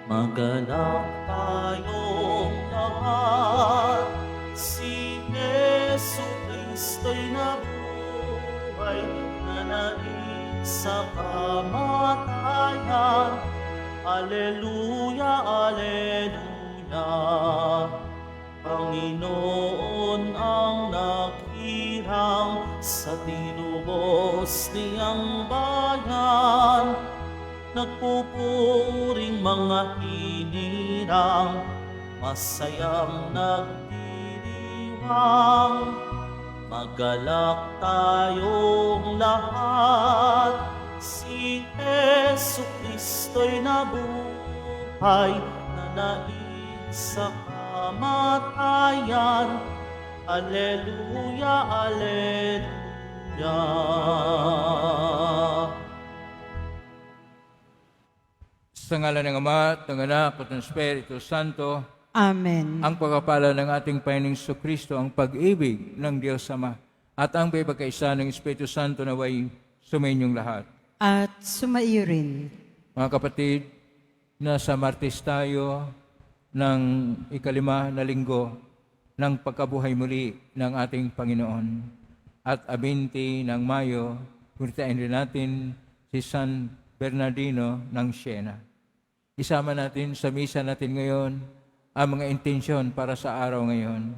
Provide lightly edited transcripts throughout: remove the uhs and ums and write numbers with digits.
Magalak tayong lahat, si Yesu Kristo'y nabuhay, nanaig sa kamatayan. Aleluya, aleluya. Panginoon ang naghirang sa tinubos niyang bayan. Nagpupuring mga hinirang, masayang nagdiriwang. Magalak tayong lahat, si Jesu Kristo'y nabuhay, nanaig sa kamatayan. Aleluya, aleluya. Sa ngalan ng Ama, at ng Anak, at ng Espiritu Santo, Amen. ang pagpapala ng ating Panginoong Jesucristo, ang pag-ibig ng Diyos Ama, at ang pagkakaisa ng Espiritu Santo naway sumainyong lahat. At sumaiyo rin. Mga kapatid, nasa Martes tayo ng ikalima na linggo ng pagkabuhay muli ng ating Panginoon. At 20 ng Mayo, punitain rin natin si San Bernardino ng Siena. Isama natin sa misa natin ngayon ang mga intensyon para sa araw ngayon.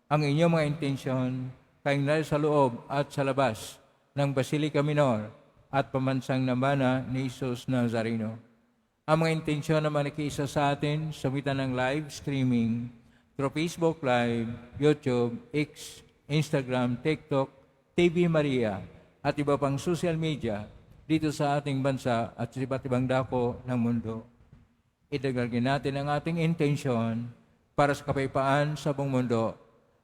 Ang inyong mga intensyon, kayong nari sa loob at sa labas ng Basilica Minor at pamansang nambana ni Jesus Nazareno. Ang mga intensyon na manikiisa sa atin sa mitan ng live streaming through Facebook Live, YouTube, X, Instagram, TikTok, TV Maria, at iba pang social media dito sa ating bansa at sa iba't ibang dako ng mundo. Idagagin natin ang ating intensyon para sa kapayapaan sa buong mundo,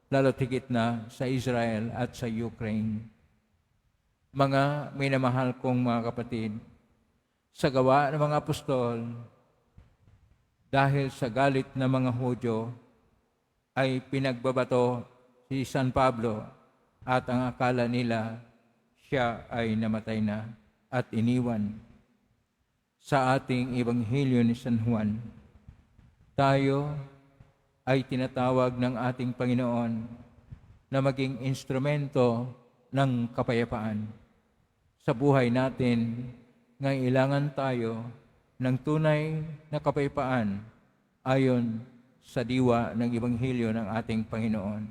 lalo higit na sa Israel at sa Ukraine. Mga minamahal kong mga kapatid, sa gawa ng mga apostol, dahil sa galit ng mga Hudyo, ay pinagbabato si San Pablo at ang akala nila siya ay namatay na at iniwan. Sa ating Ebanghelyo ni San Juan, tayo ay tinatawag ng ating Panginoon na maging instrumento ng kapayapaan. Sa buhay natin, ngailangan tayo ng tunay na kapayapaan ayon sa diwa ng Ebanghelyo ng ating Panginoon.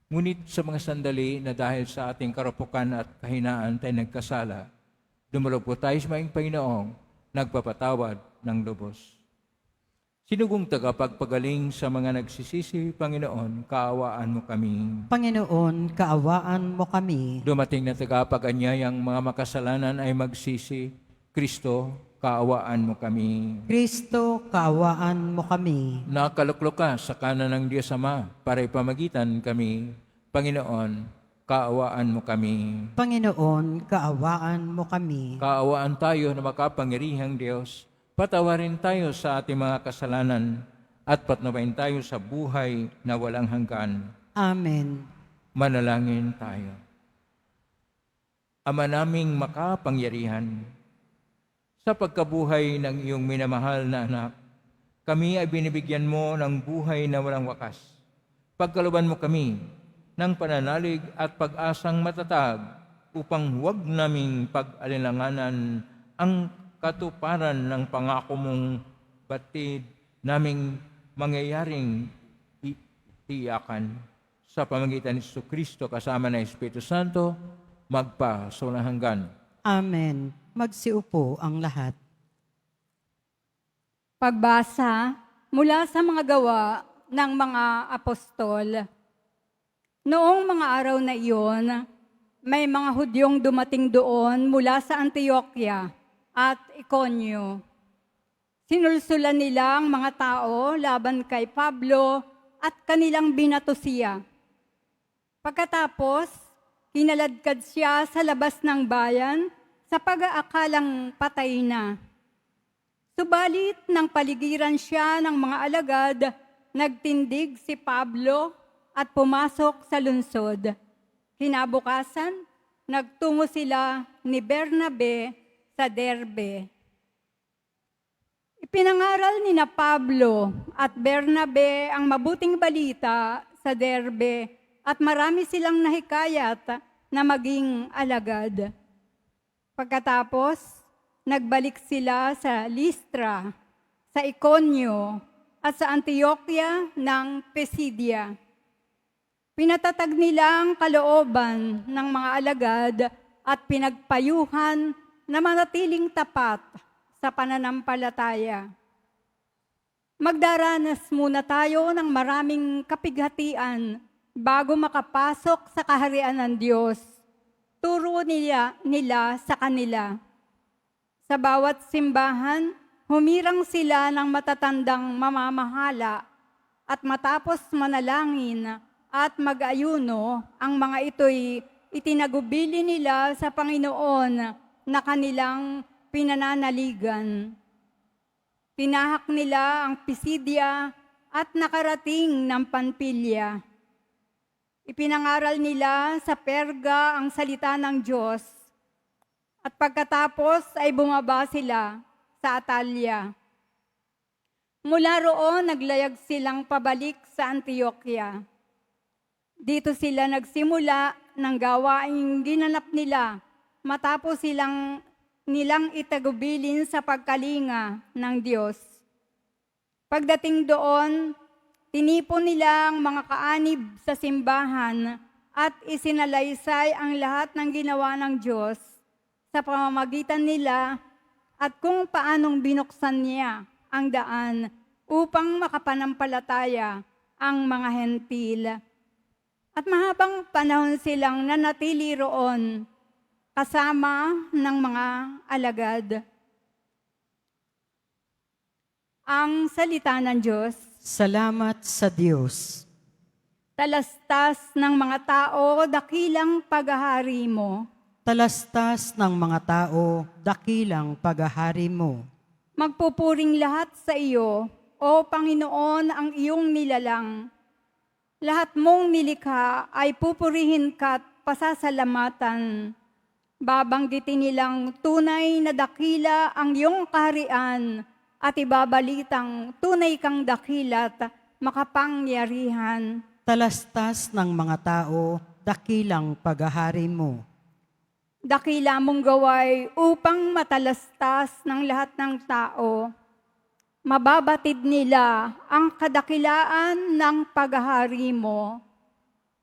Ngunit sa mga sandali na dahil sa ating karapukan at kahinaan tayo nagkasala, dumalo po tayo sa maing Panginoong nagpapatawad ng lubos. Sinugong tagapagpagaling sa mga nagsisisi, Panginoon, kaawaan mo kami. Panginoon, kaawaan mo kami. Dumating na tagapag-anyayang mga makasalanan ay magsisi, Kristo, kaawaan mo kami. Kristo, kaawaan mo kami. Nakaluklok ka sa kanan ng Diyos Ama para ipamagitan kami. Panginoon, kaawaan mo kami. Panginoon, kaawaan mo kami. Kaawaan tayo na makapangyarihang Diyos. Patawarin tayo sa ating mga kasalanan at patnubayan tayo sa buhay na walang hanggan. Amen. Manalangin tayo. Ama naming makapangyarihan, sa pagkabuhay ng iyong minamahal na anak, kami ay binibigyan mo ng buhay na walang wakas. Pagkalooban mo kami ng pananalig at pag-asang matatag upang huwag naming pag-alinlanganan ang katuparan ng pangako mong batid naming mangyayaring tiyakan sa pamamagitan ni Jesucristo kasama ng Espiritu Santo magpa sa walang hanggan. Amen. Magsiupo ang lahat. Pagbasa mula sa mga gawa ng mga apostol. Noong mga araw na iyon, may mga Hudyong dumating doon mula sa Antioquia at Iconio. Sinulsulan nila ang mga tao laban kay Pablo at kanilang binato siya. Pagkatapos, kinaladkad siya sa labas ng bayan sa pag-aakalang patay na. Subalit nang paligiran siya ng mga alagad, nagtindig si Pablo at pumasok sa lungsod. Kinabukasan, nagtungo sila ni Bernabe sa Derbe. Ipinangaral ni na Pablo at Bernabe ang mabuting balita sa Derbe at marami silang nahikayat na maging alagad. Pagkatapos, nagbalik sila sa Listra, sa Iconio at sa Antioquia ng Pisidia. Pinatatag nila ang kalooban ng mga alagad at pinagpayuhan na manatiling tapat sa pananampalataya. Magdaranas muna tayo ng maraming kapighatian bago makapasok sa kaharian ng Diyos. Turo nila sa kanila. Sa bawat simbahan, humirang sila ng matatandang mamamahala at matapos manalangin at mag-ayuno, ang mga ito'y itinagubili nila sa Panginoon na kanilang pinananaligan. Tinahak nila ang Pisidia at nakarating ng Panpilya. Ipinangaral nila sa Perga ang salita ng Diyos at pagkatapos ay bumaba sila sa Atalya. Mula roon, naglayag silang pabalik sa Antioquia. Dito sila nagsimula ng gawaing ginanap nila matapos nilang itagubilin sa pagkalinga ng Diyos. Pagdating doon, tinipon nila ang mga kaanib sa simbahan at isinalaysay ang lahat ng ginawa ng Diyos sa pamamagitan nila at kung paanong binuksan niya ang daan upang makapanampalataya ang mga hentil. At mahabang panahon silang nanatili roon kasama ng mga alagad. Ang salita ng Diyos. Salamat sa Diyos. Talastas ng mga tao, dakilang paghahari mo. Talastas ng mga tao, dakilang paghahari mo. Magpupuring lahat sa iyo, o Panginoon, ang iyong nilalang. Lahat mong nilikha ay pupurihin ka't pasasalamatan. Babanggitin nilang tunay na dakila ang iyong kaharian at ibabalitang tunay kang dakila't makapangyarihan. Talastas ng mga tao, dakilang paghahari mo. Dakila mong gaway upang matalastas ng lahat ng tao. Mababatid nila ang kadakilaan ng paghahari mo.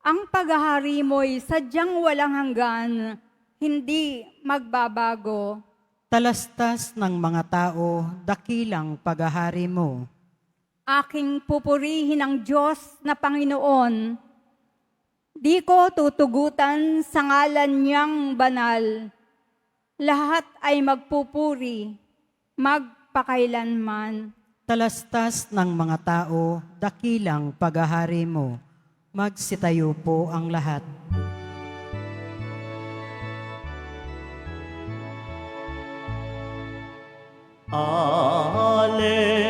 Ang paghahari mo'y sadyang walang hanggan, hindi magbabago. Talastas ng mga tao, dakilang paghahari mo. Aking pupurihin ang Diyos na Panginoon. Di ko tutugutan sa ngalan niyang banal. Lahat ay magpupuri, magpakailanman. Talastas ng mga tao, dakilang paghahari mo. Magsitayo po ang lahat. Alleluia,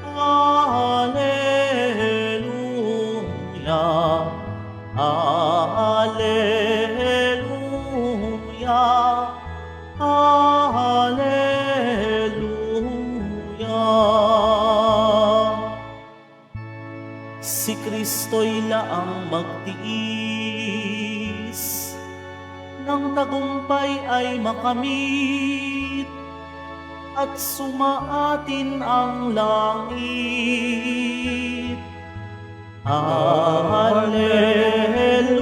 Alleluia, Alleluia, Alleluia. Si Kristo'y laang magtiis, nang tagumpay ay makamit, at sumaatin ang langit. Alleluia,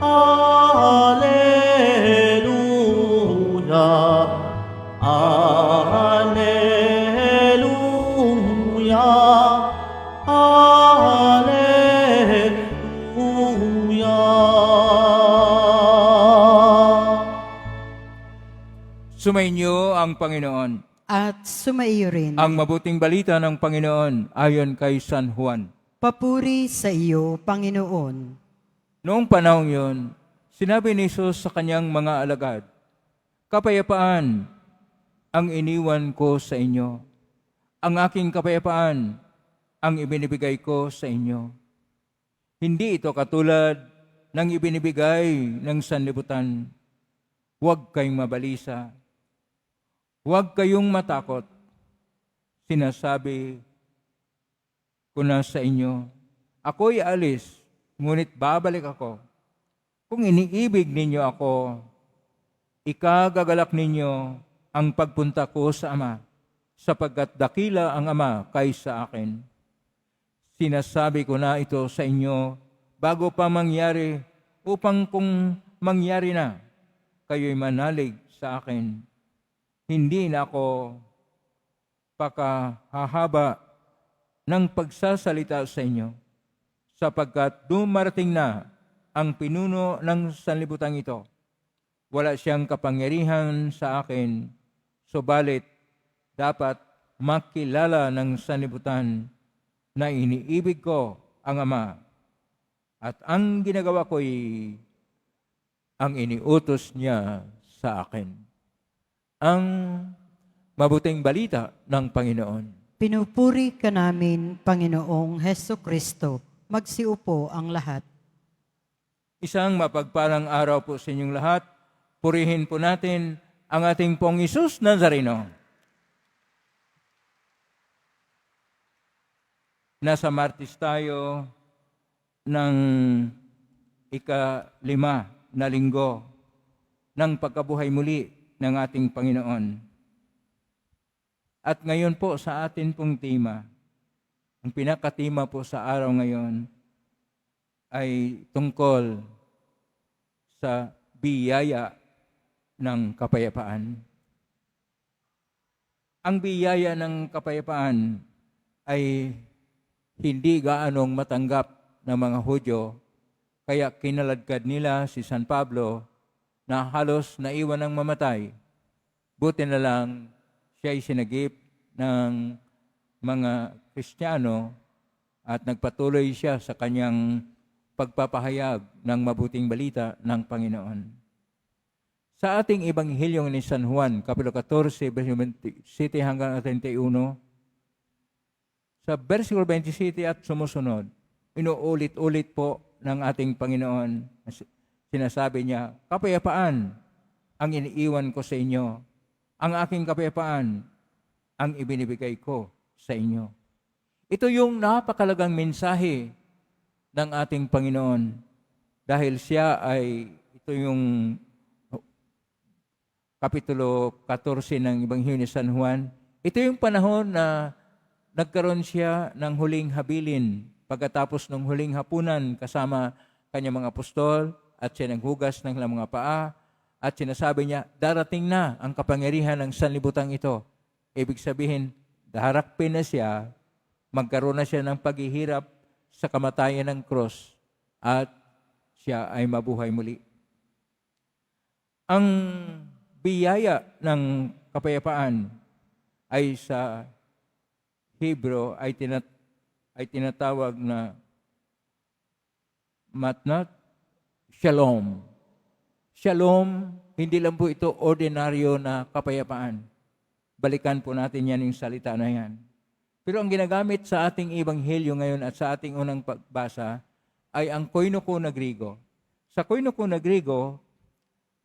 Alleluia, Alleluia, Alleluia. Sumainyo ang Panginoon. At sumaiyo rin. Ang mabuting balita ng Panginoon ayon kay San Juan. Papuri sa iyo, Panginoon. Noong panahon yon, sinabi ni Jesus sa kanyang mga alagad, "Kapayapaan ang iniwan ko sa inyo. Ang aking kapayapaan ang ibinibigay ko sa inyo. Hindi ito katulad ng ibinibigay ng sanlibutan. huwag kayong mabalisa, huwag kayong matakot. Sinasabi ko na sa inyo, ako'y alis, ngunit babalik ako. Kung iniibig ninyo ako, ikagagalak ninyo ang pagpunta ko sa Ama, sapagkat dakila ang Ama kaysa akin. Sinasabi ko na ito sa inyo bago pa mangyari, upang kung mangyari na, kayo'y manalig sa akin. Hindi na ako pakahahaba ng pagsasalita sa inyo, sapagkat dumarating na ang pinuno ng sanlibutan ito. Wala siyang kapangyarihan sa akin, subalit dapat makilala ng sanlibutan na iniibig ko ang Ama, at ang ginagawa ko'y ang iniutos niya sa akin. Ang mabuting balita ng Panginoon. Pinupuri ka namin, Panginoong Heso Kristo. Magsiupo ang lahat. Isang mapagpalang araw po sa inyong lahat. Purihin po natin ang ating pong Isus Nazareno. Nasa Martes tayo ng ika-5 na linggo ng pagkabuhay muli ng ating Panginoon. At ngayon po sa atin pong tema, ang pinakatima po sa araw ngayon ay tungkol sa biyaya ng kapayapaan. Ang biyaya ng kapayapaan ay hindi gaanong matanggap ng mga Hudyo, kaya kinaladkad nila si San Pablo na halos naiwan ng mamatay. Buti na lang siya ay sinagip ng mga Kristiyano at nagpatuloy siya sa kanyang pagpapahayag ng mabuting balita ng Panginoon. Sa ating Ebanghelyo ni San Juan, Kapitulo 14, versikulo 27 hanggang 31, sa versikulo 27 at sumusunod, inuulit-ulit po ng ating Panginoon, sinasabi niya, kapayapaan ang iniiwan ko sa inyo. Ang aking kapayapaan ang ibinibigay ko sa inyo. Ito yung napakalagang mensahe ng ating Panginoon dahil siya ay, ito yung Kapitulo 14 ng Ebanghelyo ni San Juan. Ito yung panahon na nagkaroon siya ng huling habilin pagkatapos ng huling hapunan kasama kanyang mga apostol at siya naghugas ng mga paa. At sinasabi niya, darating na ang kapangyarihan ng sanlibutan ito. Ibig sabihin, daharapin na siya, magkaroon na siya ng paghihirap sa kamatayan ng cross, at siya ay mabuhay muli. Ang biyaya ng kapayapaan ay sa Hebrew ay tinatawag na matnat shalom. Shalom, hindi lang po ito ordinaryo na kapayapaan. Balikan po natin yan yung salita na yan. Pero ang ginagamit sa ating ebanghelyo ngayon at sa ating unang pagbasa ay ang koinoko na Grigo. Sa koinoko na Grigo,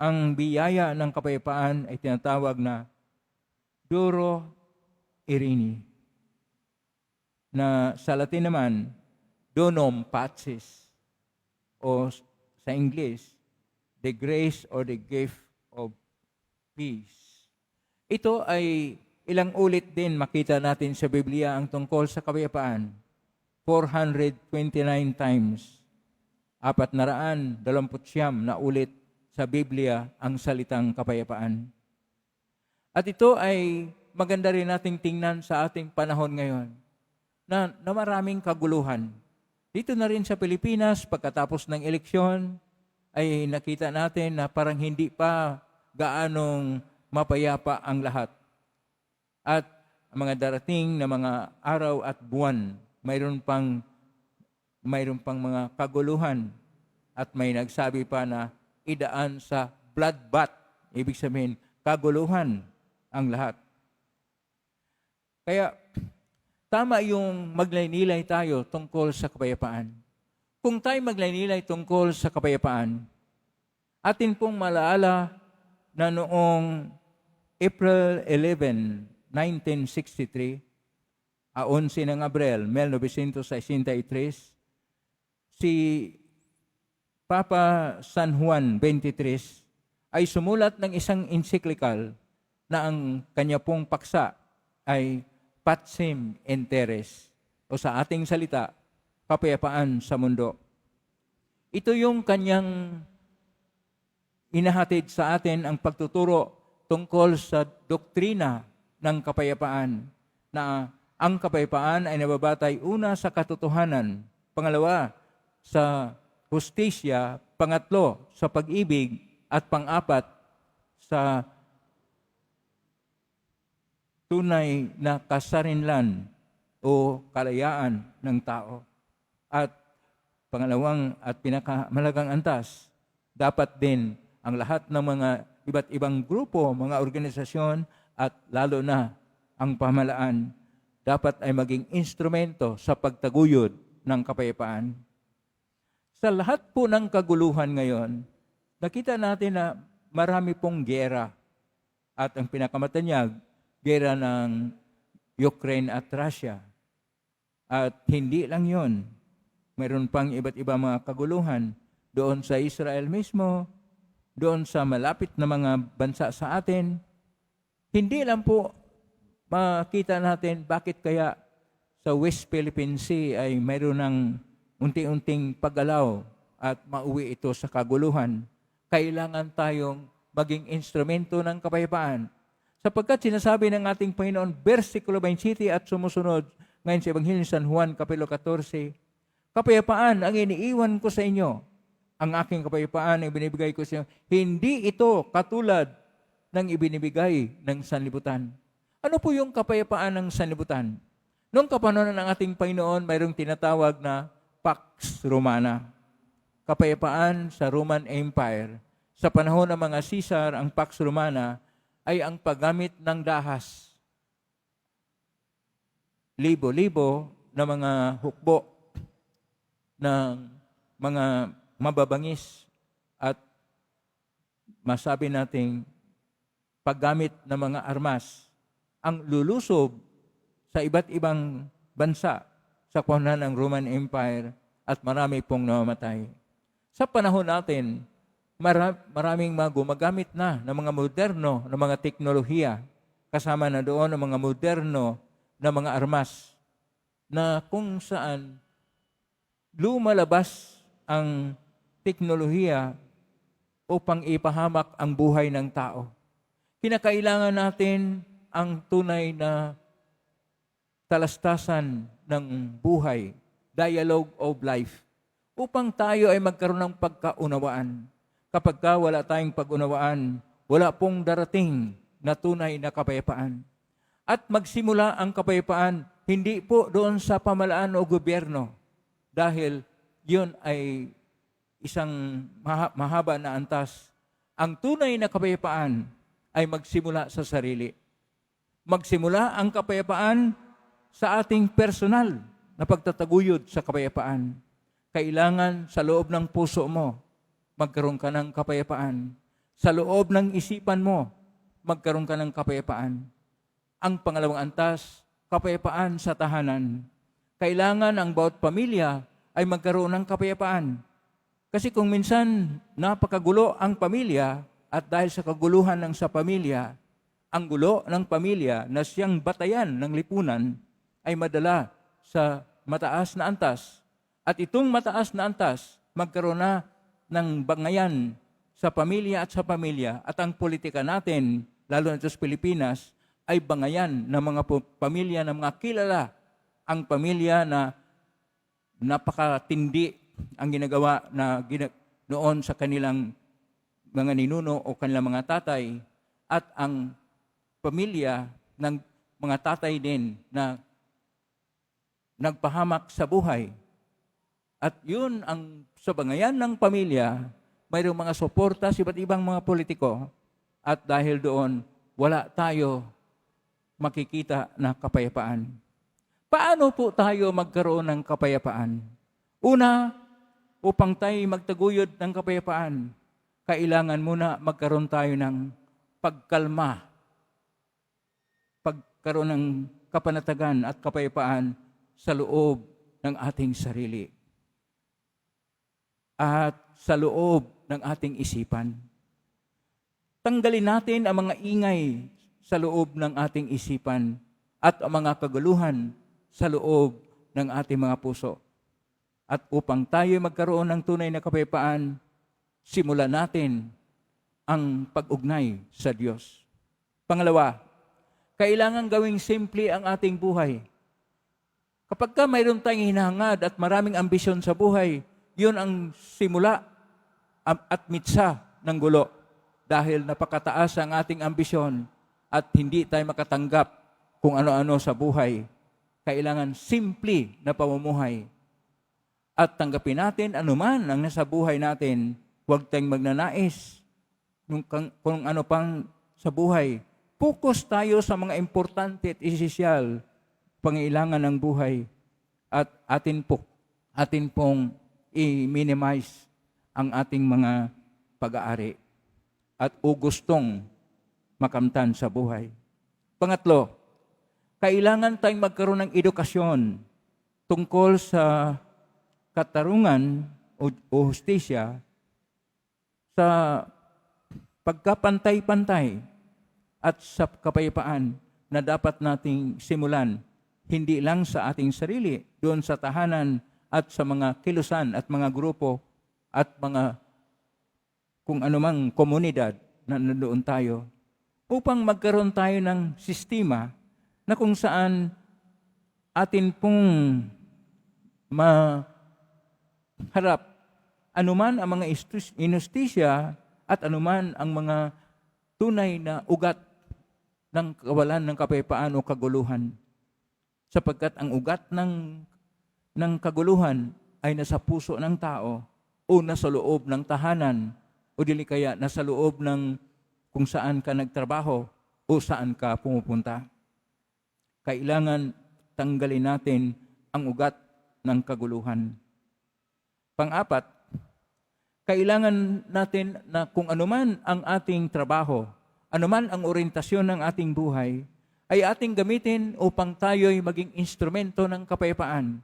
ang biyaya ng kapayapaan ay tinatawag na Duro Irini. Na sa Latin naman, Donum Pacis. O sa English, the grace or the gift of peace. Ito ay ilang ulit din makita natin sa Biblia ang tungkol sa kapayapaan. 429 times. 429 na ulit sa Biblia ang salitang kapayapaan. At ito ay maganda rin nating tingnan sa ating panahon ngayon na maraming kaguluhan. Dito na rin sa Pilipinas, pagkatapos ng eleksyon, ay nakita natin na parang hindi pa gaanong mapayapa ang lahat. At ang mga darating na mga araw at buwan, mayroon pang mga kaguluhan at may nagsabi pa na idaan sa bloodbath. Ibig sabihin, kaguluhan ang lahat. Kaya tama yung maglaynilay tayo tungkol sa kapayapaan. Kung tayo maglaynilay tungkol sa kapayapaan, atin pong malaala na noong April 11, 1963, a 11 ng Abril, 1963, si Papa San Juan XXIII ay sumulat ng isang encyclical na ang kanya pong paksa ay Pacem in Terris, o sa ating salita, kapayapaan sa mundo. Ito yung kanyang inahatid sa atin ang pagtuturo tungkol sa doktrina ng kapayapaan, na ang kapayapaan ay nababatay una sa katotohanan, pangalawa sa hustisya, pangatlo sa pag-ibig, at pang-apat sa tunay na kasarinlan o kalayaan ng tao. At pangalawang at pinakamalagang antas, dapat din ang lahat ng mga iba't ibang grupo, mga organisasyon, at lalo na ang pamahalaan, dapat ay maging instrumento sa pagtaguyod ng kapayapaan. Sa lahat po ng kaguluhan ngayon, nakita natin na marami pong giyera. At ang pinakamatanyag, giyera ng Ukraine at Russia. At hindi lang yon, mayroon pang iba't ibang mga kaguluhan doon sa Israel mismo, doon sa malapit na mga bansa sa atin. Hindi lang po makita natin bakit kaya sa West Philippine Sea ay mayroon ng unti-unting paggalaw at mauwi ito sa kaguluhan. Kailangan tayong maging instrumento ng kapayapaan. Sapagkat sinasabi ng ating Panginoon, versikulo 27 at sumusunod, ngayon sa Ebanghelyo ni San Juan, Kapitulo 14, kapayapaan ang iniiwan ko sa inyo. Ang aking kapayapaan ang binibigay ko sa inyo. Hindi ito katulad ng ibinibigay ng sanlibutan. Ano po yung kapayapaan ng sanlibutan? Noong kapanahonan ng ating Panginoon, mayroong tinatawag na Pax Romana. Kapayapaan sa Roman Empire. Sa panahon ng mga Caesar, ang Pax Romana ay ang paggamit ng dahas. Libo-libo na mga hukbo ng mga mababangis at masabi nating paggamit ng mga armas ang lulusob sa iba't ibang bansa sa panahon ng Roman Empire at marami pong namamatay. Sa panahon natin, maraming mga gumagamit na ng mga moderno na mga teknolohiya, kasama na doon ang mga moderno na mga armas na kung saan lumalabas ang teknolohiya upang ipahamak ang buhay ng tao. Kinakailangan natin ang tunay na talastasan ng buhay, dialogue of life, upang tayo ay magkaroon ng pagkaunawaan. Kapag wala tayong pag-unawaan, wala pong darating na tunay na kapayapaan. At magsimula ang kapayapaan, hindi po doon sa pamahalaan o gobyerno, dahil yun ay isang mahaba na antas. Ang tunay na kapayapaan ay magsimula sa sarili. Magsimula ang kapayapaan sa ating personal na pagtataguyod sa kapayapaan. Kailangan sa loob ng puso mo, magkaroon ka ng kapayapaan. Sa loob ng isipan mo, magkaroon ka ng kapayapaan. Ang pangalawang antas, kapayapaan sa tahanan. Kailangan ang bawat pamilya ay magkaroon ng kapayapaan. Kasi kung minsan napakagulo ang pamilya at dahil sa kaguluhan ng sa pamilya, ang gulo ng pamilya na siyang batayan ng lipunan ay madala sa mataas na antas. At itong mataas na antas, magkaroon na ng bangayan sa pamilya at ang politika natin, lalo na sa Pilipinas, ay bangayan ng mga pamilya ng mga kilala. Ang pamilya na napakatindi ang ginagawa na noon sa kanilang mga ninuno o kanilang mga tatay, at ang pamilya ng mga tatay din na nagpahamak sa buhay. At yun ang sa bangayan ng pamilya, mayroong mga suporta sa iba't ibang mga politiko, at dahil doon, wala tayo makikita na kapayapaan. Paano po tayo magkaroon ng kapayapaan? Una, upang tayo magtaguyod ng kapayapaan, kailangan muna magkaroon tayo ng pagkalma, pagkaroon ng kapanatagan at kapayapaan sa loob ng ating sarili at sa loob ng ating isipan. Tanggalin natin ang mga ingay sa loob ng ating isipan at ang mga kaguluhan sa loob ng ating mga puso. At upang tayo magkaroon ng tunay na kapayapaan, simulan natin ang pag-ugnay sa Diyos. Pangalawa, kailangan gawing simple ang ating buhay. Kapag mayroon tayong hinahangad at maraming ambisyon sa buhay, yun ang simula at mitsa ng gulo. Dahil napakataas ang ating ambisyon at hindi tayo makatanggap kung ano-ano sa buhay. Kailangan simple na pamumuhay. At tanggapin natin anuman ang nasa buhay natin. Huwag tayong magnanais kung ano pang sa buhay. Focus tayo sa mga importante at esesyal pangailangan ng buhay. At atin pong i-minimize ang ating mga pag-aari at gustong makamtan sa buhay. Pangatlo, kailangan tayong magkaroon ng edukasyon tungkol sa katarungan o hustisya sa pagkapantay-pantay at sa kapayapaan na dapat nating simulan, hindi lang sa ating sarili, doon sa tahanan at sa mga kilusan at mga grupo at mga kung anumang komunidad na nandoon tayo, upang magkaroon tayo ng sistema na kung saan atin pong maharap anuman ang mga inustisya at anuman ang mga tunay na ugat ng kawalan ng kapayapaan o kaguluhan. Sapagkat ang ugat ng kaguluhan ay nasa puso ng tao o nasa loob ng tahanan o dili kaya nasa loob ng kung saan ka nagtrabaho o saan ka pumupunta. Kailangan tanggalin natin ang ugat ng kaguluhan. Pang-apat, kailangan natin na kung anuman ang ating trabaho, anuman ang orientasyon ng ating buhay, ay ating gamitin upang tayo'y maging instrumento ng kapayapaan.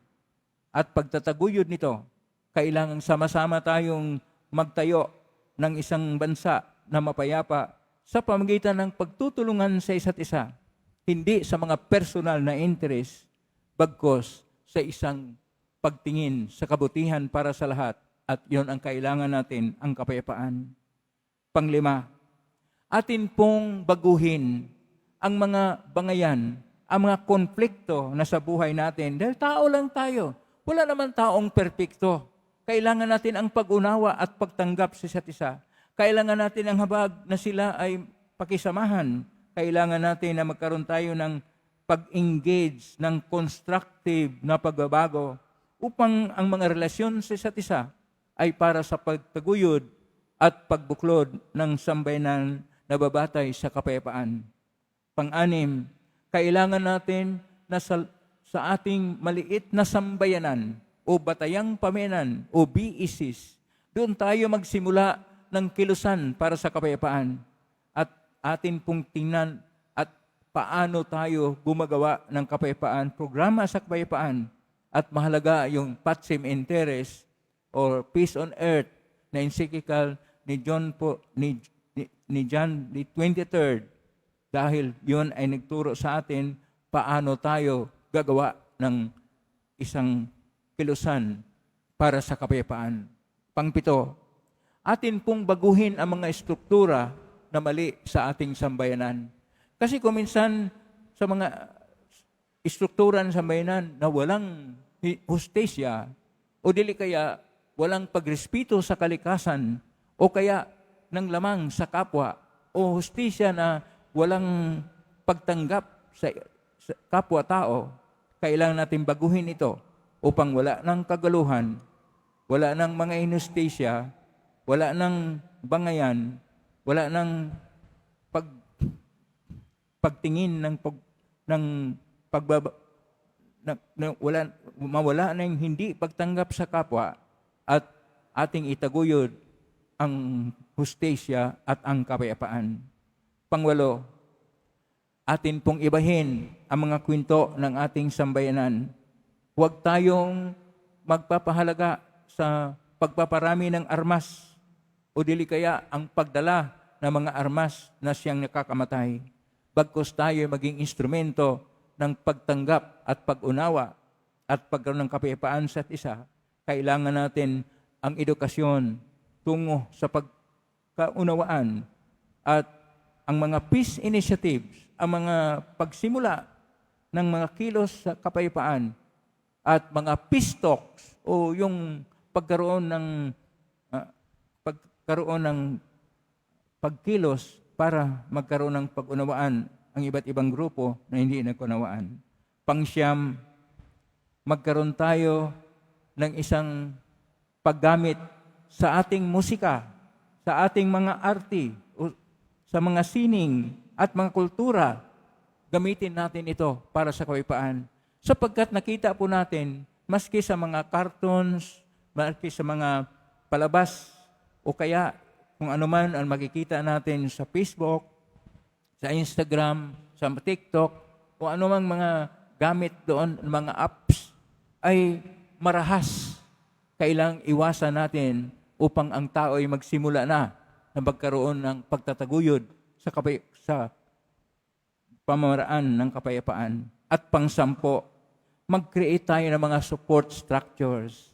At pagtataguyod nito, kailangan sama-sama tayong magtayo ng isang bansa na mapayapa sa pamamagitan ng pagtutulungan sa isa't isa, hindi sa mga personal na interest, bagkos sa isang pagtingin sa kabutihan para sa lahat, at yon ang kailangan natin, ang kapayapaan. Panglima, atin pong baguhin ang mga bangayan, ang mga konflikto na sa buhay natin, dahil tao lang tayo. Wala naman taong perpekto. Kailangan natin ang pag-unawa at pagtanggap sa isa't isa. Kailangan natin ang habag na sila ay pakisamahan. Kailangan natin na magkaroon tayo ng pag-engage, ng constructive na pagbabago upang ang mga relasyon sa isa't isa ay para sa pagtaguyod at pagbuklod ng sambayanan na babatay sa kapayapaan. Pang-anim, kailangan natin na sa ating maliit na sambayanan o batayang pamenan o BECs, doon tayo magsimula ng kilusan para sa kapayapaan. At atin pong tingnan at paano tayo gumagawa ng kapayapaan, programa sa kapayapaan. At mahalaga yung Pacem in Terris or Peace on Earth na encyclical ni John the 23rd, dahil yun ay nagturo sa atin paano tayo gagawa ng isang kilusan para sa kapayapaan. Pangpito, atin pong baguhin ang mga estruktura na mali sa ating sambayanan. Kasi kung minsan sa mga estruktura ng sambayanan na walang hustisya o dili kaya walang pagrespeto sa kalikasan o kaya ng lamang sa kapwa o hustisya na walang pagtanggap sa kapwa-tao, kailangan natin baguhin ito upang wala ng kagaluhan, wala ng mga inustisya, wala ng bangayan, wala ng pagtingin mawala ng hindi pagtanggap sa kapwa at ating itaguyod ang hustisya at ang kapayapaan. Pangwalo, atin pong ibahin ang mga kwento ng ating sambayanan. Huwag tayong magpapahalaga sa pagpaparami ng armas o dili kaya ang pagdala ng mga armas na siyang nakakamatay. Bagkus tayo maging instrumento ng pagtanggap at pag-unawa at pagkaroon ng kapayapaan sa isa, kailangan natin ang edukasyon tungo sa pagkaunawaan at ang mga peace initiatives, ang mga pagsimula ng mga kilos sa kapayapaan at mga peace talks o yung pagkaroon ng pagkilos para magkaroon ng pag-unawaan ang iba't ibang grupo na hindi nagkunawaan. Pangsyam, magkaroon tayo ng isang paggamit sa ating musika, sa ating mga arti, sa mga sining at mga kultura. Gamitin natin ito para sa kapayapaan. Sapagkat nakita po natin, maski sa mga cartoons, maski sa mga palabas, o kaya kung ano man ang makikita natin sa Facebook, sa Instagram, sa TikTok, o anumang mga gamit doon, mga apps, ay marahas. Kailang iwasan natin upang ang tao ay magsimula na magkaroon ng pagtataguyod sa pamamaraan ng kapayapaan. At pangsampo, mag-create tayo ng mga support structures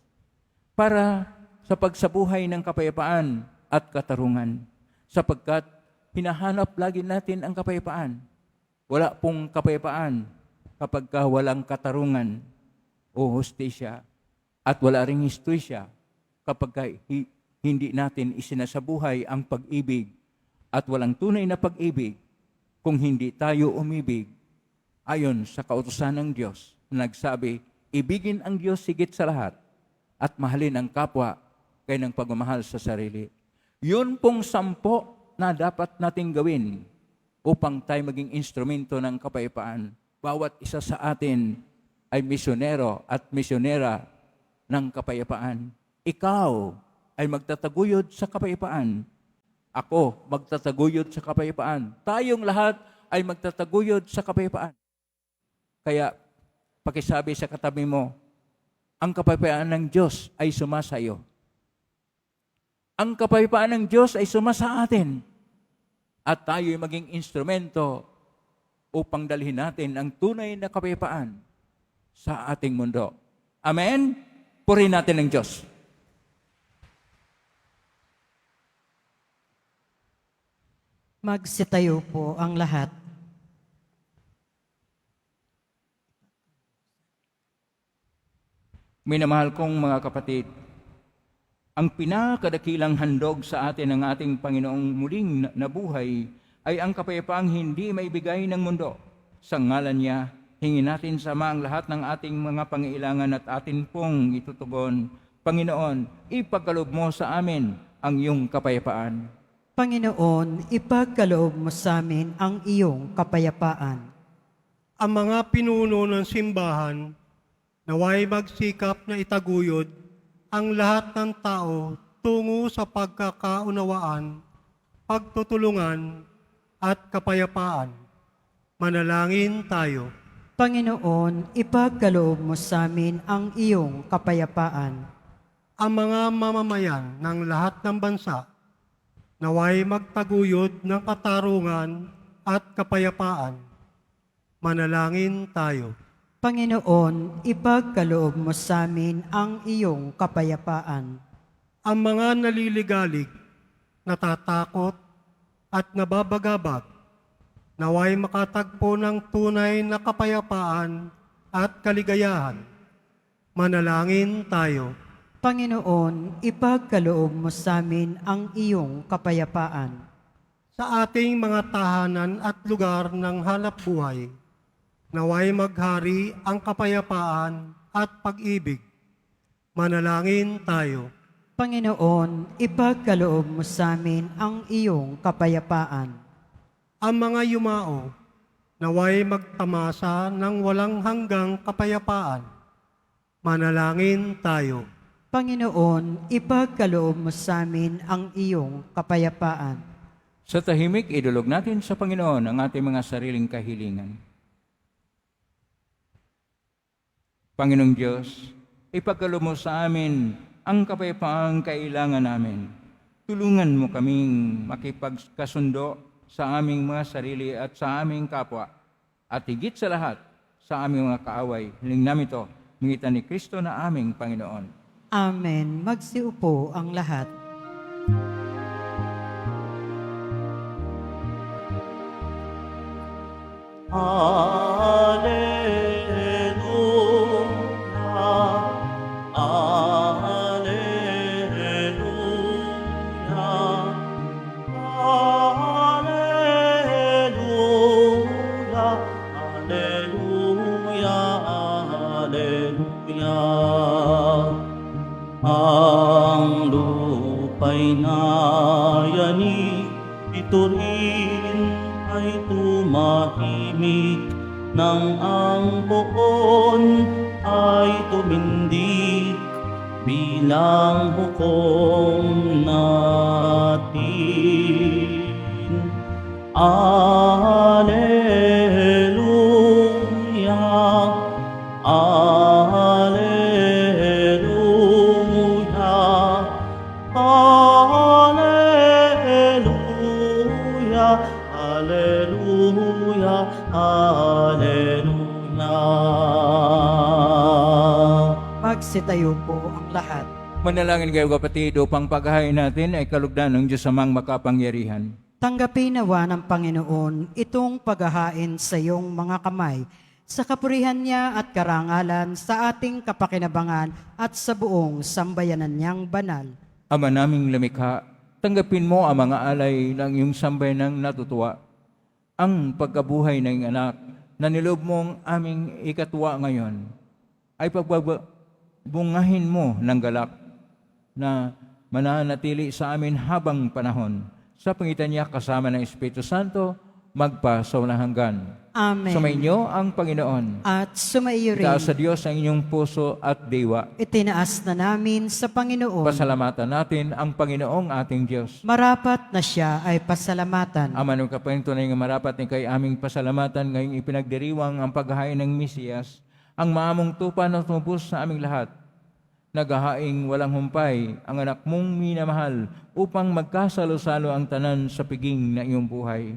para sa pagsabuhay ng kapayapaan at katarungan. Sapagkat hinahanap lagi natin ang kapayapaan. Wala pong kapayapaan kapag walang katarungan o hustisya. At wala ring hustisya kapag hindi natin isinasabuhay ang pag-ibig. At walang tunay na pag-ibig kung hindi tayo umibig ayon sa kautusan ng Diyos na nagsabi, ibigin ang Diyos higit sa lahat at mahalin ang kapwa kay ng pagmamahal sa sarili. Yun pong 10 na dapat nating gawin upang tayo maging instrumento ng kapayapaan. Bawat isa sa atin ay misyonero at misyonera ng kapayapaan. Ikaw ay magtataguyod sa kapayapaan. Ako magtataguyod sa kapayapaan. Tayong lahat ay magtataguyod sa kapayapaan. Kaya, pakisabi sa katabi mo, ang kapayapaan ng Diyos ay sumasayo. Ang kapayapaan ng Diyos ay sumasa atin. At tayo ay maging instrumento upang dalhin natin ang tunay na kapayapaan sa ating mundo. Amen? Purihin natin ang Diyos. Magsitayo po ang lahat. Minamahal kong mga kapatid, ang pinakadakilang handog sa atin ng ating Panginoong muling nabuhay ay ang kapayapaang hindi maibigay ng mundo. Sa ngalan niya, hingin natin sama ang lahat ng ating mga pangailangan at atin pong itutugon. Panginoon, ipagkaloob mo sa amin ang iyong kapayapaan. Panginoon, ipagkaloob mo sa amin ang iyong kapayapaan. Ang mga pinuno ng simbahan, naway magsikap na itaguyod ang lahat ng tao tungo sa pagkakaunawaan, pagtutulungan, at kapayapaan. Manalangin tayo. Panginoon, ipagkaloob mo sa amin ang iyong kapayapaan. Ang mga mamamayan ng lahat ng bansa, naway magtaguyod ng katarungan at kapayapaan. Manalangin tayo. Panginoon, ipagkaloob mo sa amin ang iyong kapayapaan. Ang mga naliligalig, natatakot, at nababagabag, naway makatagpo ng tunay na kapayapaan at kaligayahan. Manalangin tayo. Panginoon, ipagkaloob mo sa amin ang iyong kapayapaan. Sa ating mga tahanan at lugar ng hanap buhay, naway maghari ang kapayapaan at pag-ibig. Manalangin tayo. Panginoon, ipagkaloob mo sa amin ang iyong kapayapaan. Ang mga yumao, naway magtamasa ng walang hanggang kapayapaan. Manalangin tayo. Panginoon, ipagkaloob mo sa amin ang iyong kapayapaan. Sa tahimik, idulog natin sa Panginoon ang ating mga sariling kahilingan. Panginoong Diyos, ipagkaloob mo sa amin ang kapayapaang kailangan namin. Tulungan mo kaming makipagkasundo sa aming mga sarili at sa aming kapwa. At higit sa lahat, sa aming mga kaaway. Hiling namin ito, mingitan ni Kristo na aming Panginoon. Amen. Magsiupo ang lahat. Alleluia, Alleluia, Alleluia, Alleluia, Alleluia. Ang lupa'y nayanig, ito rin ay tumahimik, nang ang poon ay tumindig bilang hukom natin. Alleluia, Alleluia, Alleluia, Alleluia, Alleluia. Magsitayo po ang lahat. Manalangin kayo kapatid upang paghahain natin ay kalugdan ng Diyos amang makapangyarihan. Tanggapin nawa ng Panginoon itong paghahain sa iyong mga kamay, sa kapurihan niya at karangalan sa ating kapakinabangan at sa buong sambayanan niyang banal. Ama naming lumikha, tanggapin mo ang mga alay ng iyong sambayanang natutuwa, ang pagkabuhay ng iyong anak na nilob mong aming ikatwa ngayon, ay pagbubungahin mo ng galak na mananatili sa amin habang panahon. Sa pangitan niya kasama ng Espiritu Santo, magpa sa walang hanggan. Amen. Sumainyo ang Panginoon. At sumaiyo rin. Itaas sa Diyos ang inyong puso at diwa. Itinaas na namin sa Panginoon. Pasalamatan natin ang Panginoong ating Diyos. Marapat na siya ay pasalamatan. Ama ng kapayong tunay nga marapat ni kay aming pasalamatan ngayong ipinagdiriwang ang paghahain ng Mesiyas, ang maamong tupa na tumubos sa aming lahat. Naghahaing walang humpay ang anak mong minamahal upang magkasalo-salo ang tanan sa piging na iyong buhay.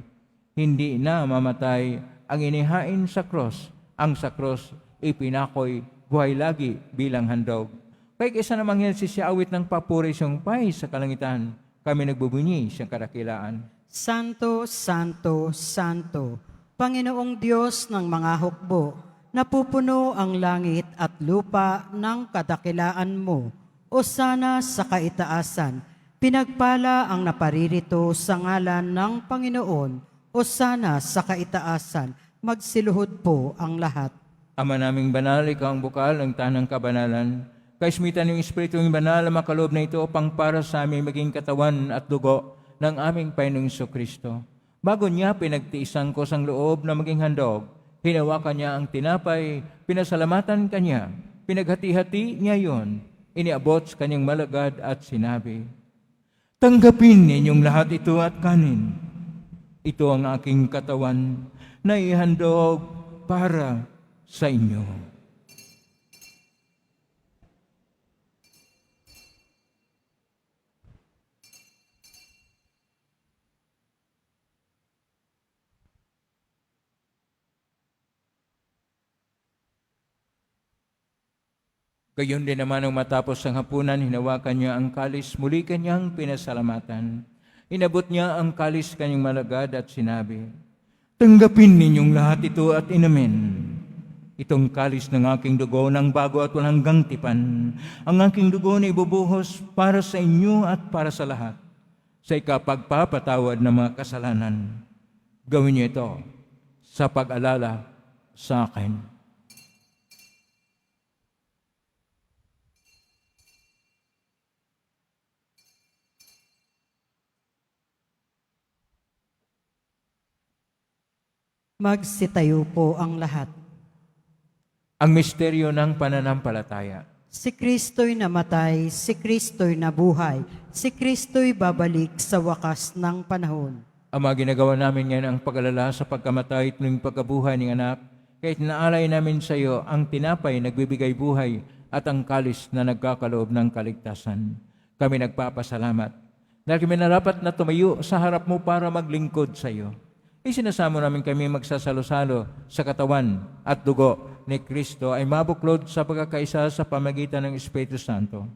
Hindi na mamatay ang inihain sa krus. Ang sa krus ipinakoy buhay lagi bilang handog. Kaya kaysa namang yan siya awit ng papuri siyang pay sa kalangitan, kami nagbubunyi siyang kadakilaan. Santo, Santo, Santo, Panginoong Diyos ng mga hukbo, napupuno ang langit at lupa ng kadakilaan mo. O sana sa kaitaasan, pinagpala ang naparirito sa ngalan ng Panginoon. O sana sa kaitaasan, magsiluhod po ang lahat. Ama naming banal, ikaw ang bukal ng tanang kabanalan. Kaismitan ng Espiritu ng banal na makaloob na ito upang para sa aming maging katawan at dugo ng aming Panginoong Kristo. Bago niya pinagtiisan ko sang loob na maging handog, hinawakan niya ang tinapay, pinasalamatan kanya, pinaghati-hati niya yon, iniabot sa kanyang malagad at sinabi, "Tanggapin ninyong lahat ito at kanin. Ito ang aking katawan na ihandog para sa inyo." Gayon din naman nung matapos ang hapunan, hinawakan niya ang kalis, muli kanyang pinasalamatan. Inabot niya ang kalis kanyang malagad at sinabi, "Tanggapin ninyong lahat ito at inamin. Itong kalis ng aking dugo ng bago at walang hanggang tipan. Ang aking dugo na ibubuhos para sa inyo at para sa lahat, sa ikapagpapatawad ng mga kasalanan. Gawin niyo ito sa pag-alala sa akin." Magsitayo po ang lahat. Ang misteryo ng pananampalataya. Si Kristo'y namatay, si Kristo'y nabuhay, si Kristo'y babalik sa wakas ng panahon. Ama, ginagawa namin ngayon ang pag-alala sa pagkamatay at ng pagkabuhay ng anak, kahit naalay namin sa iyo ang tinapay nagbibigay buhay at ang kalis na nagkakaloob ng kaligtasan. Kami nagpapasalamat dahil kami narapat na tumayo sa harap mo para maglingkod sa iyo. Isinasamo namin kami magsasalo-salo sa katawan at dugo ni Kristo ay mabuklod sa pagkakaisa sa pamagitan ng Espiritu Santo.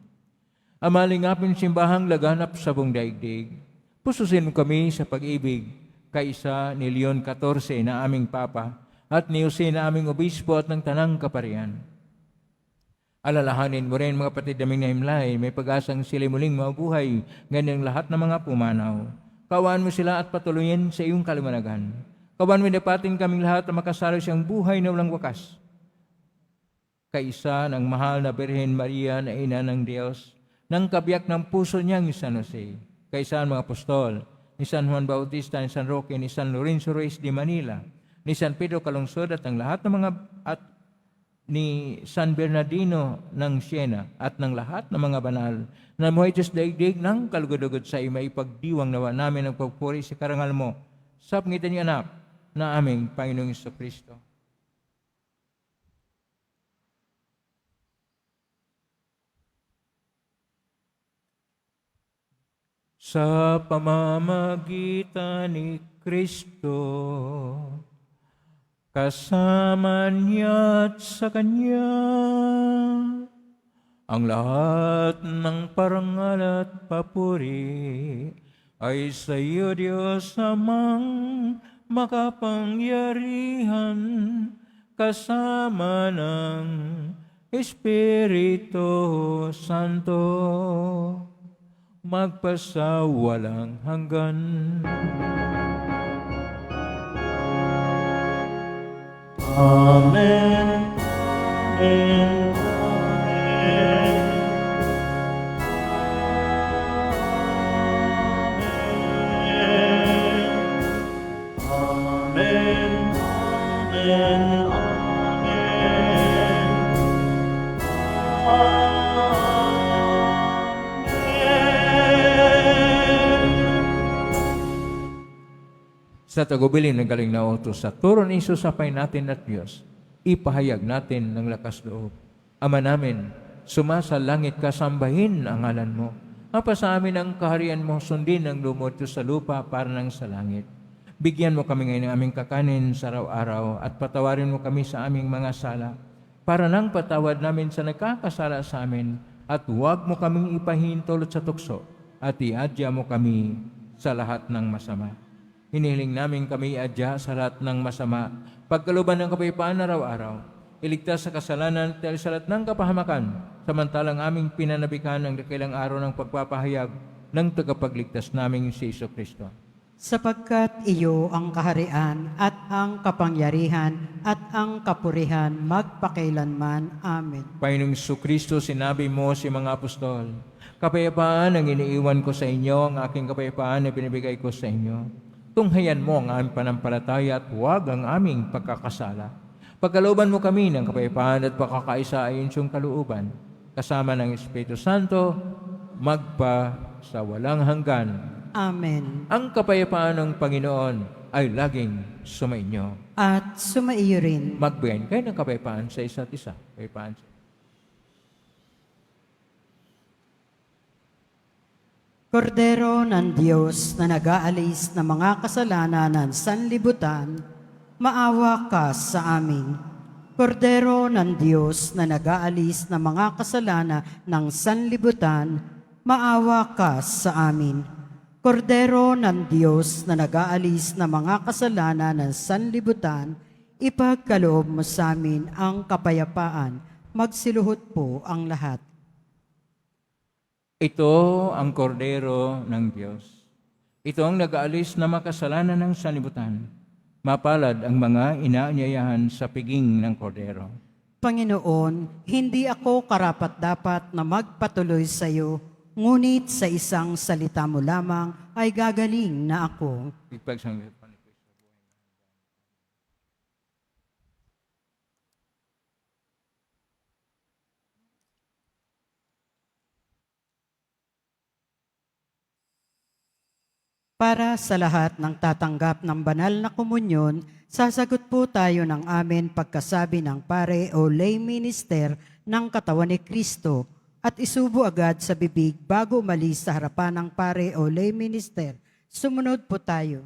Ama, lingapin simbahang laganap sa buong daigdig. Pususin mo kami sa pag-ibig, kaisa ni Leon XIV na aming Papa at ni Jose na aming Obispo at ng Tanang Kaparian. Alalahanin mo rin mga kapatid naming nahimlay, may pag-asang sila muling mabuhay, ganyan lahat ng mga pumanaw. Kawaan mo sila at patuloyin sa iyong kalimanagan. Kawaan mo dapatin kaming lahat na makasalo siyang buhay na walang wakas. Kaisa ng mahal na Birhen Maria na Ina ng Diyos, ng kabiyak ng puso niyang San Jose, kaisa ang mga apostol, ni San Juan Bautista, ni San Roque, ni San Lorenzo Reyes de Manila, ni San Pedro Calungsod at ang lahat ng mga at ni San Bernardino ng Siena at ng lahat ng mga banal na muhay Diyos daigdig ng kalugod-ugod sa ima ipagdiwang nawa namin ang pagpuri sa karangal mo sa pangitan niya anak na aming Panginoong Jesucristo. Sa pamamagitan ni Kristo, kasama niya at sa Kanya, ang lahat ng parangal at papuri ay sa iyo, Diyos Amang makapangyarihan, kasama ng Espiritu Santo, magpasawalang hanggan. Amen. Amen. Amen. Amen. Sa tagubilin ng galing na utos sa turo ni Isus sapay natin at Diyos, ipahayag natin ng lakas loob. Ama namin, sumasa langit ka, sambahin ang ngalan mo. Mapa sa amin ang kaharian mo, sundin ang lumot sa lupa para nang sa langit. Bigyan mo kami ngayon ng aming kakanin sa araw-araw at patawarin mo kami sa aming mga sala para nang patawad namin sa nagkakasala sa amin at huwag mo kaming ipahintulot sa tukso at iadya mo kami sa lahat ng masama. Hinihiling namin kami iadya sa lahat ng masama, pagkaluban ng kapayapaan araw-araw, iligtas sa kasalanan at sa lahat ng kapahamakan, samantalang aming pinanabikan ang dakilang araw ng pagpapahayag ng tagapagligtas naming si Jesucristo. Sapagkat iyo ang kaharian at ang kapangyarihan at ang kapurihan magpakailanman. Amen. Panginoong Jesucristo, sinabi mo si mga apostol, kapayapaan ang iniiwan ko sa inyo, ang aking kapayapaan na binibigay ko sa inyo. Tunghayan mo ang aming panampalataya at huwag ang aming pagkakasala. Pagkalooban mo kami ng kapayapaan at pagkakaisa ayon siyang kalooban, kasama ng Espiritu Santo, magpa sa walang hanggan. Amen. Ang kapayapaan ng Panginoon ay laging sumainyo. At sumaiyo rin. Magbigayin kayo ng kapayapaan sa isa't isa. Kapayapaan sa Kordero ng Diyos na nag-aalis ng mga kasalanan ng sanlibutan, maawa ka sa amin. Kordero ng Diyos na nag-aalis ng mga kasalanan ng sanlibutan, maawa ka sa amin. Kordero ng Diyos na nag-aalis ng mga kasalanan ng sanlibutan, ipagkaloob mo sa amin ang kapayapaan. Magsiluhod po ang lahat. Ito ang kordero ng Diyos. Ito ang nag-aalis na makasalanan ng sanlibutan. Mapalad ang mga inaanyayahan sa piging ng kordero. Panginoon, hindi ako karapat-dapat na magpatuloy sa iyo, ngunit sa isang salita mo lamang ay gagaling na ako. Ipagsanggit pa ni Kristo. Para sa lahat ng tatanggap ng banal na komunyon, sasagot po tayo ng amen pagkasabi ng pare o lay minister ng katawan ni Kristo at isubo agad sa bibig bago umalis sa harapan ng pare o lay minister. Sumunod po tayo.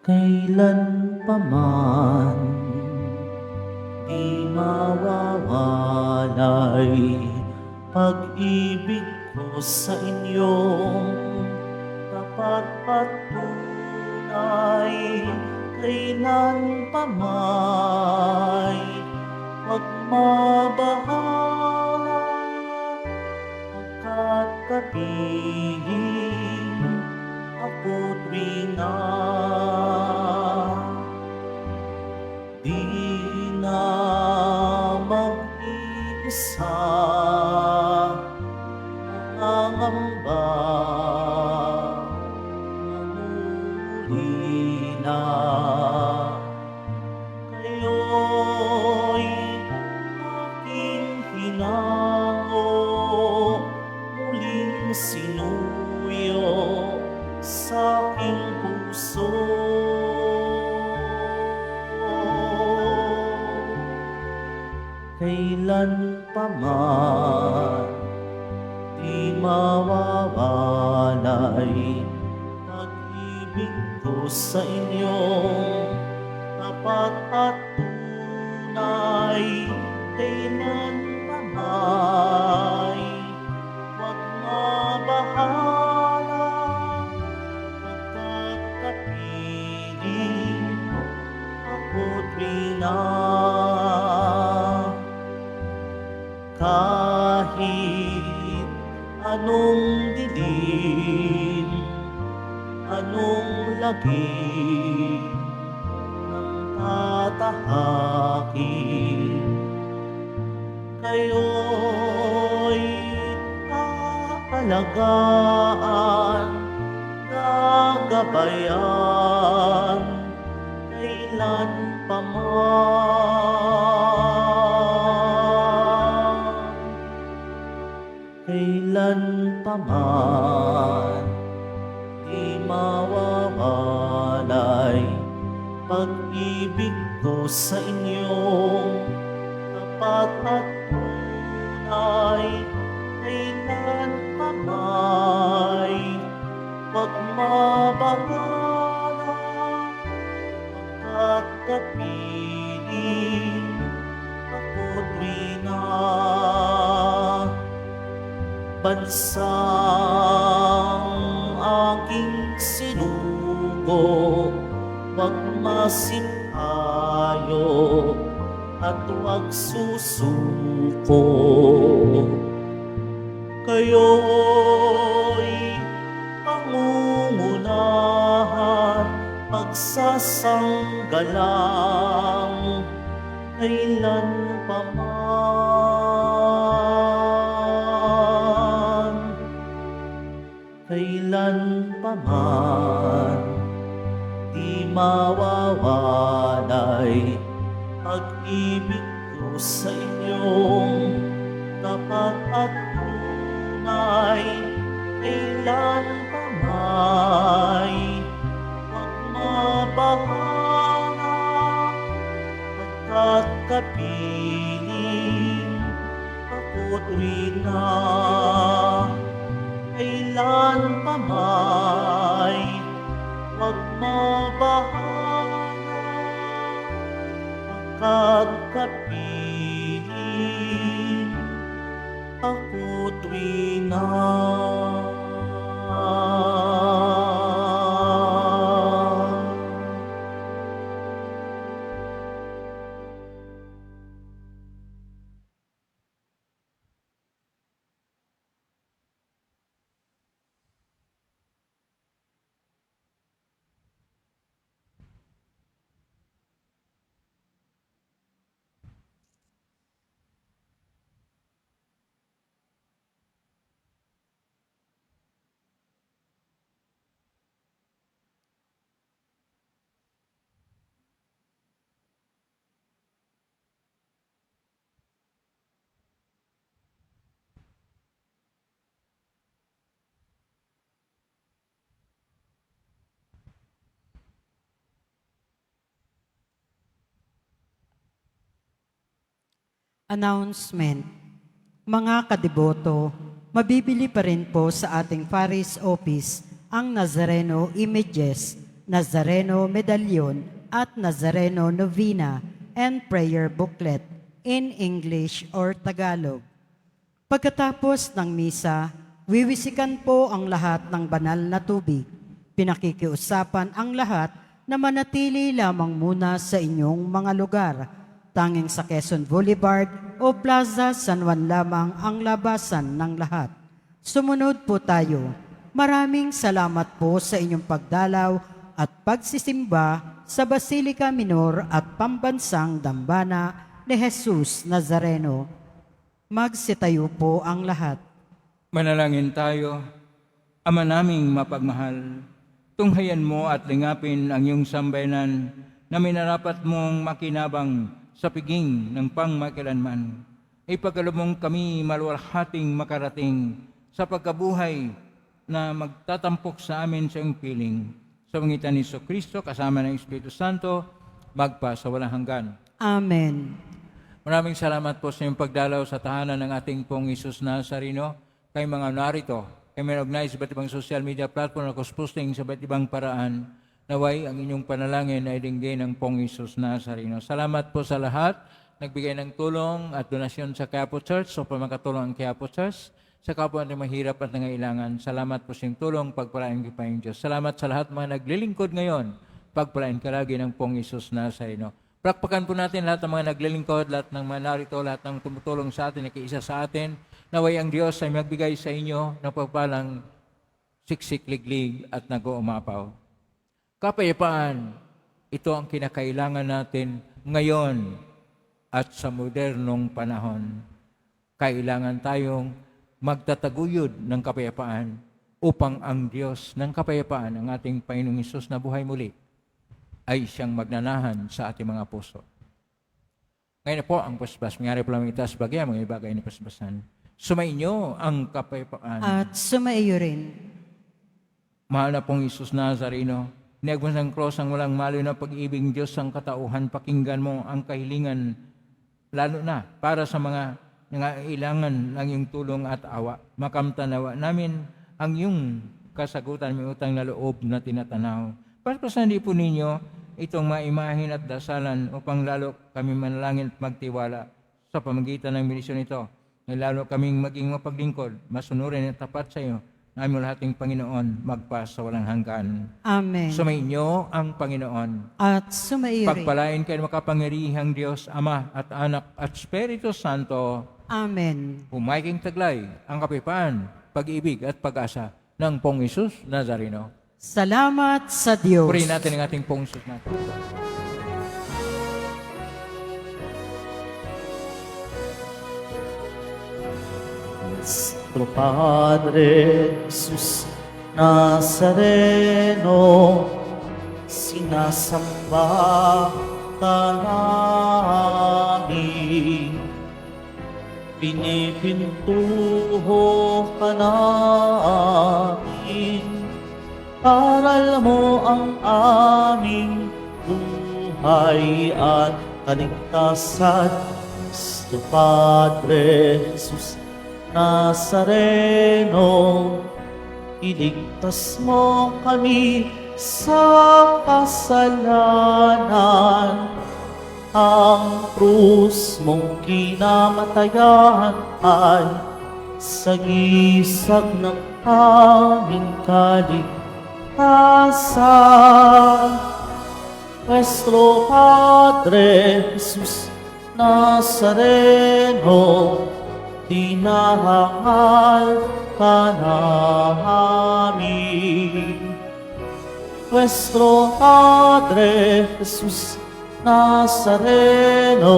Kailanpaman di mawawalay pag-ibig ko sa inyong tapat patunay. Kailanpamay huwag mabahala pagkat kapiling ako't rina. Di na mag-iisa, nangangamba, namumuli na. Kayo'y aking hinango, muling sinuyo sa aking puso. Kailanpaman di mawawalay pag-ibig ko sa inyong tapat at tunay. Kailanpamay huwag mabahala pagkat kapiling ako't rina. Kahit anong dilim, anong lagim ng tatahakin, kayo'y aalagaan, gagabayan, kailanpaman di mawawalay pag-ibig ko sa inyong tapat at tunay. Kailanpamay huwag mabahala pagkat kapiling ako't rina. Bansang aking sinugo, huwag masipayo at huwag susuko. Kayo'y pangungunahan, pagsasanggalang, kailanpaman di mawawalay pag-ibig ko sa inyong tapat at tunay. Kailanpamay huwag mabahala pagkat kapiling ako't rina. Kailanpamay huwag mabahala pagkat kapiling ako't rina. Announcement. Mga kadiboto, mabibili pa rin po sa ating Paris Office ang Nazareno Images, Nazareno Medallion at Nazareno Novena and Prayer Booklet in English or Tagalog. Pagkatapos ng misa, wiwisikan po ang lahat ng banal na tubig. Pinakikiusapan ang lahat na manatili lamang muna sa inyong mga lugar. Tanging sa Quezon Boulevard o Plaza San Juan lamang ang labasan ng lahat. Sumunod po tayo. Maraming salamat po sa inyong pagdalaw at pagsisimba sa Basilica Minor at Pambansang Dambana ni Jesus Nazareno. Magsitayo po ang lahat. Manalangin tayo. Ama naming mapagmahal, tunghayan mo at lingapin ang iyong sambayanan na minarapat mong makinabang sa piging ng pangmakilanman. Ipagkaloob kami maluwalhating makarating sa pagkabuhay na magtatampok sa amin sa iyong piling. Sa pangitan ni Kristo kasama ng Espiritu Santo, magpa sa walang hanggan. Amen. Maraming salamat po sa iyong pagdalaw sa tahanan ng ating pong Isus Nazareno. Kay mga narito, kay may organize sa iba't ibang social media platform na posting sa iba't ibang paraan, naway ang inyong panalangin ay dinggin ng pong Isus Nazareno. Salamat po sa lahat, nagbigay ng tulong at donasyon sa Quiapo Church, so makatulong ang Quiapo Church, sa kapwa natin mahirap at nangailangan. Salamat po sa inyong tulong, pagpalain ko pa yung Diyos. Salamat sa lahat mga naglilingkod ngayon, pagpalain ka lagi ng pong Isus Nazareno. Prakpakan po natin lahat ng mga naglilingkod, lahat ng mga narito, lahat ng tumutulong sa atin, nakiisa sa atin. Naway ang Diyos ay magbigay sa inyo ng pagpalang siksik, liglig at nag-uumapaw. Kapayapaan, ito ang kinakailangan natin ngayon at sa modernong panahon. Kailangan tayong magtataguyod ng kapayapaan upang ang Diyos ng kapayapaan, ang ating Panginoong Hesus na buhay muli, ay siyang magnanahan sa ating mga puso. Ngayon na po ang pasbas. Mayari po lang itaas bagay ang mga ibagay ni pasbasan. Sumainyo ang kapayapaan. At sumaiyo rin. Mahal na pong Hesus Nazareno, Niyagmas ng cross ang walang malo na pag-ibig Diyos ang katauhan, pakinggan mo ang kahilingan, lalo na para sa mga nangailangan ng iyong tulong at awa. Makamtanawa namin ang iyong kasagutan, may utang na loob na tinatanaw. Paspasan po ninyo itong maimahin at dasalan upang lalo kami manalangin at magtiwala sa pamagitan ng minisyon ito. Lalo kaming maging mapaglingkod, masunurin at tapat sa iyo, namin lahating Panginoon, magpas sa walang hanggan. Amen. Sumainyo ang Panginoon. At sumaiyo rin. Pagpalain kayo makapangyarihang Diyos, Ama at Anak at Espiritu Santo. Amen. Humayking taglay ang kapayapaan, pag-ibig at pag-asa ng Pong Hesus Nazareno. Salamat sa Diyos. Purihin natin ang ating Pong Hesus natin. Nuestro Padre Jesus Nazareno, sinasamba ka namin, pinipintuho ka namin, aral mo ang aming buhay at kaligtasan. Nuestro Padre Jesus Nazareno, iligtas mo kami sa kasalanan. Ang krus mong kinamatayan ay sagisag ng aming kaligtasan. Nuestro Padre Jesus Nazareno, dinahal ka namin. Nuestro Padre Jesus Nazareno,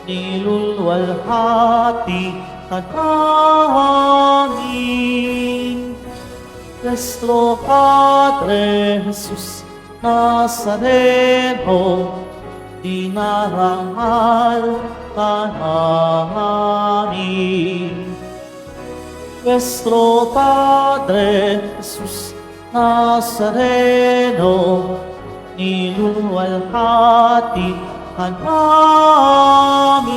nilulwalhati ka namin. Nuestro Padre Jesus Nazareno, dinahal ka namin. Nuestro Padre Jesus Nazareno, nilulwalhati namin.